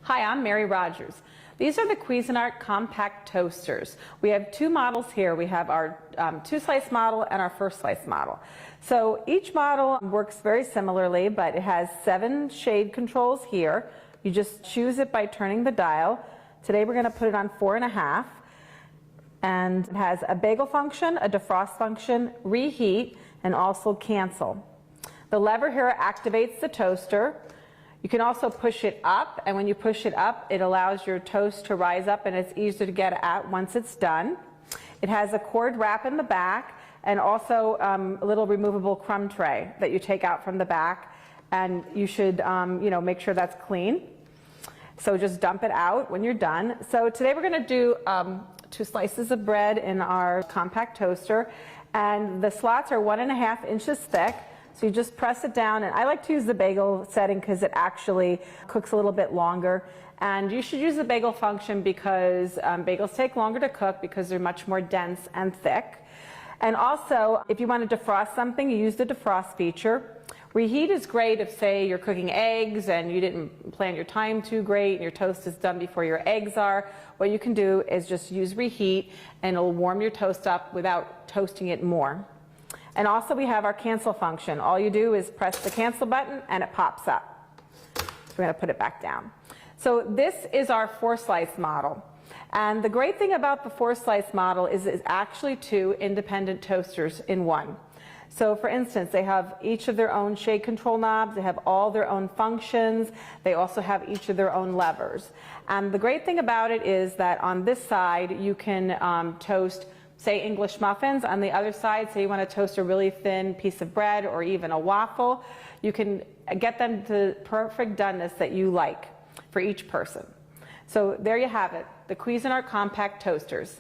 Hi, I'm Mary Rogers. These are the Cuisinart Compact toasters. We have two models here. We have our two-slice model and our first-slice model. So each model works very similarly, but it has 7 shade controls here. You just choose it by turning the dial. Today we're going to put it on 4.5. And it has a bagel function, a defrost function, reheat, and also cancel. The lever here activates the toaster. You can also push it up, and when you push it up, it allows your toast to rise up, and it's easier to get at once it's done. It has a cord wrap in the back, and also a little removable crumb tray that you take out from the back, and you should make sure that's clean. So just dump it out when you're done. So today we're going to do 2 slices of bread in our compact toaster, and the slots are 1.5 inches thick. So you just press it down, and I like to use the bagel setting because it actually cooks a little bit longer. And you should use the bagel function because bagels take longer to cook because they're much more dense and thick. And also, if you want to defrost something, you use the defrost feature. Reheat is great if, say, you're cooking eggs and you didn't plan your time too great and your toast is done before your eggs are. What you can do is just use reheat, and it'll warm your toast up without toasting it more. And also we have our cancel function. All you do is press the cancel button and it pops up. So we're going to put it back down. So this is our 4-slice model. And the great thing about the 4-slice model is it's actually 2 independent toasters in one. So for instance, they have each of their own shade control knobs, they have all their own functions, they also have each of their own levers. And the great thing about it is that on this side you can toast, say, English muffins. On the other side, say you want to toast a really thin piece of bread or even a waffle, you can get them to the perfect doneness that you like for each person. So there you have it, the Cuisinart Compact toasters.